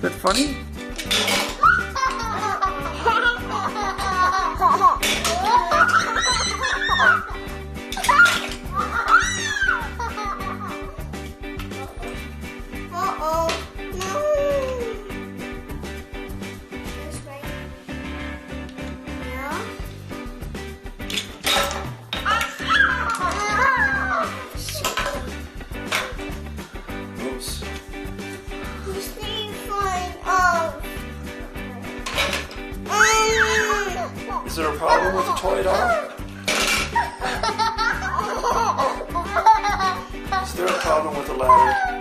that funny? Oops. Is there a problem with the toy doll? Is there a problem with the ladder?